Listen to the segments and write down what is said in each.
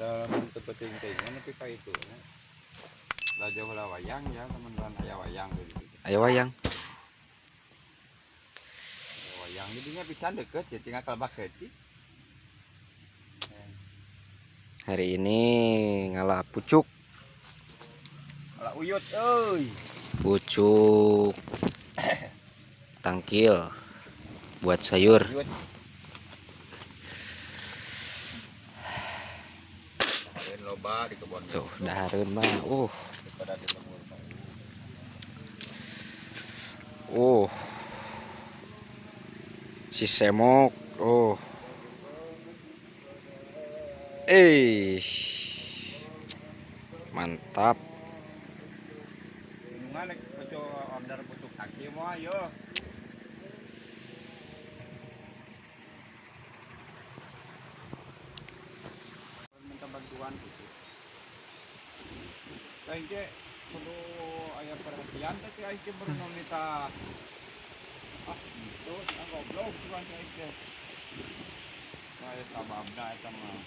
dalam penting-pentingnya tapi kayak itu lah jauh lah wayang ya teman-teman ayah wayang gitu. Ayo wayang. Wayang jadinya bisa deket ya tinggal kalbak seti. Hari ini ngalah pucuk. Ngalah uyut euy. Pucuk tangkil buat sayur. Uyut. Dahareun loba di kebon. Tuh, dahareun mah. Daripada di lemur. Si semok. Mantap. Mana keco order pucuk kaki mau ayo. Minta bantuan gitu. Kayaknya perlu ayah perhatian tapi ayah baru minta itu goblok cuman ayah. Ayah sababna eta mah.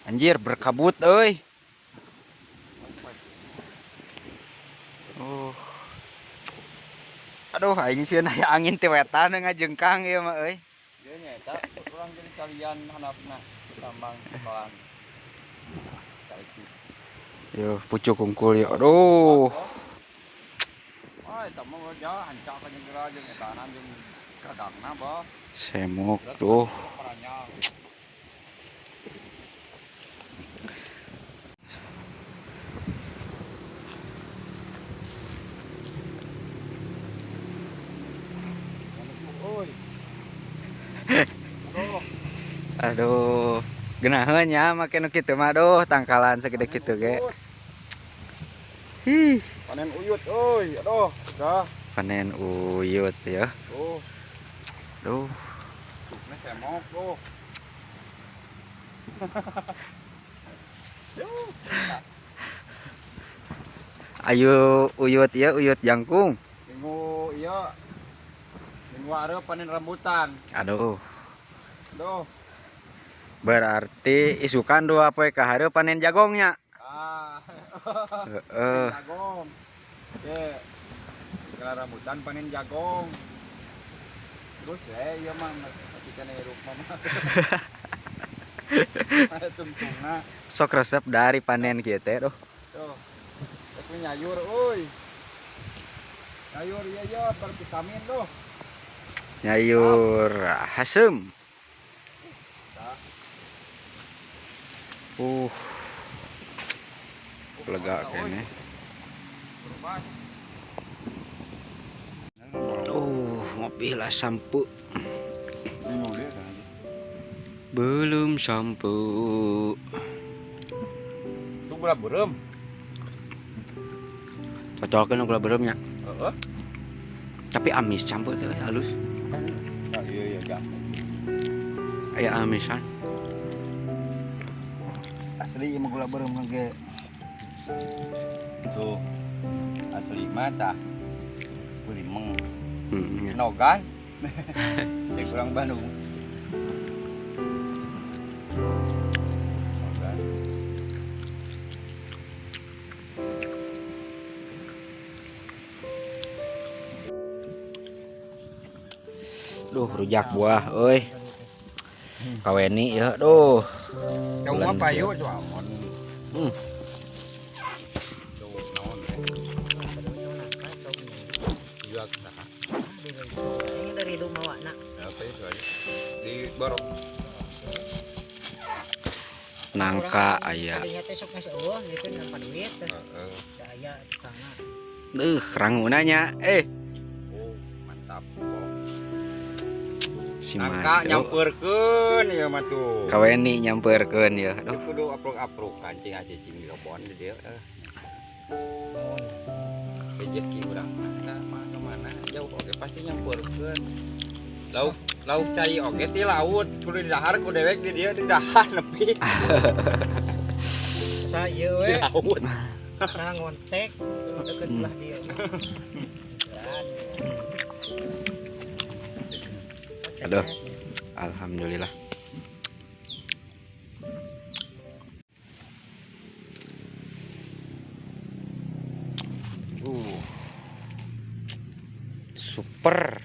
Anjir berkabut euy. Aduh aing sieun aya angin teh wetan ngajengkang ieu mah euy. Dia nyata kurang jadi kalian handapna tambang pelan. Yo pucuk kungkul yo. Aduh. Wah, eta mah ja hancak ka jeung jeung etanan jeung kadangna bah. Semok tuh. Aduh, geunaheun nya make nu kitu mah aduh tangkalan segede kitu ge. Panen uyut euy, aduh, dah. Panen uyut ya. Duh. Ini semok tuh. Ayo uyut ya, uyut jangkung. Minggu iya. Minggu arep panen rambutan. Aduh. Duh. Berarti isukan 2 poe ka hareup panen jagongnya. Jagong. Oke. Segala rambutan panen jagong. Terus ya mah ketika hirup mah. Ada tungtungna. Sok resep dari panen kieu teh doh. Tuh. Tapi nyayur euy. Nyayur iya bervitamin doh. Nyayur hasem. Lega kene. Ngopi lah sampo. Belum sampo. Itu gula berem. Cocolkeun gula beremnya. Heeh. Tapi amis campur teh halus. Iya gampang. Aya amisan. Asli mah gula berem ge. Tuh. Asli mah tah. Kulimeng. Nogan. Cek kurang Bandung. Nogan. Duh, rujak buah euy. Kaweni ya, duh. Kamu apa yuk coba mon. Ini dari rumah wana. Apa itu aja? Di borok. Nangka aya. Tadinya teh sok ngasih eueuh gitu nampa duit teh. Da aya tanah. Ranguna nya. Oh, mantap. Si Nangka nyamperkeun ya mah tuh. Kaweni nyamperkeun ya. Aduh kudu aprok-aprok kancing cing di kebon dia. Rezeki urang mana jauh oke pasti nyamperkeun. Lauk cai oge ti laut kudu di dahar ku dewek di dieu di dahar nepi. Sa ieu we. Laut. Sa ngontek deket lah dia. Aduh, alhamdulillah. super.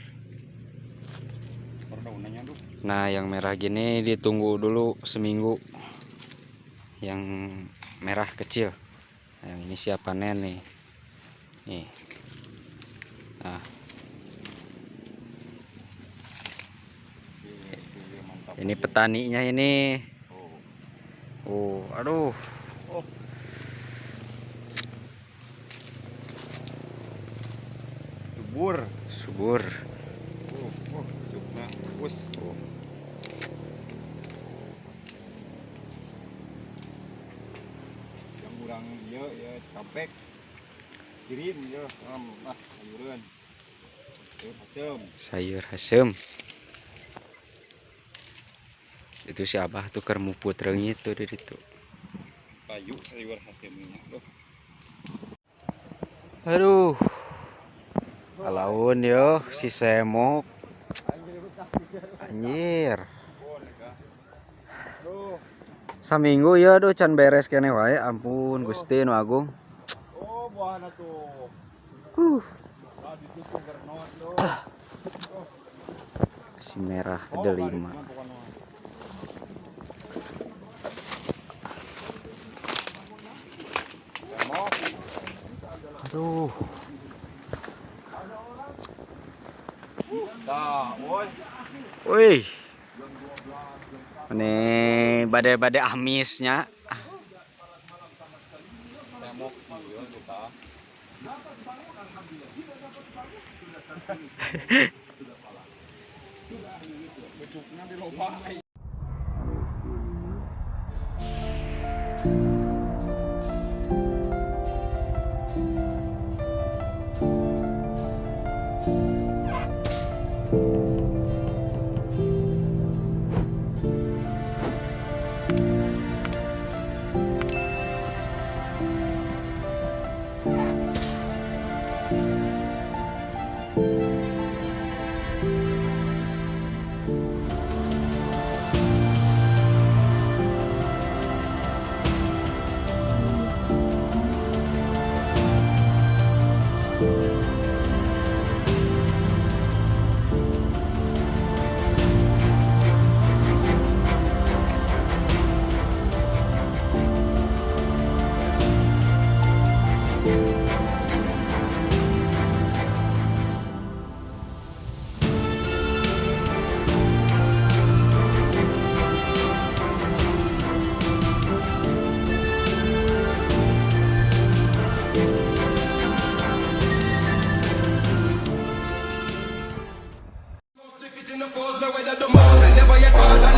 Perdaunannya tuh. Nah, yang merah gini ditunggu dulu seminggu. Yang merah kecil. Yang ini siap panen nih. Nih. Nah, ini petaninya ini. Oh, aduh. Subur. Cukna, bos. Yang kurang dia ya capek. Kirim ya, sayuran. Sayur asem. Itu si Abah tuh kermuput reungit tuh di situ. Kayu sayur hasilnya tuh. Aduh. Alaun yo si semok. Anjir. Saminggu ya aduh can beres kene wae, ampun Gusti nu Agung. Oh, buahna tuh. Si merah delima. Aduh. Wih. Ini badai-badai amisnya. In the falls, no way that the most, I never yet fall.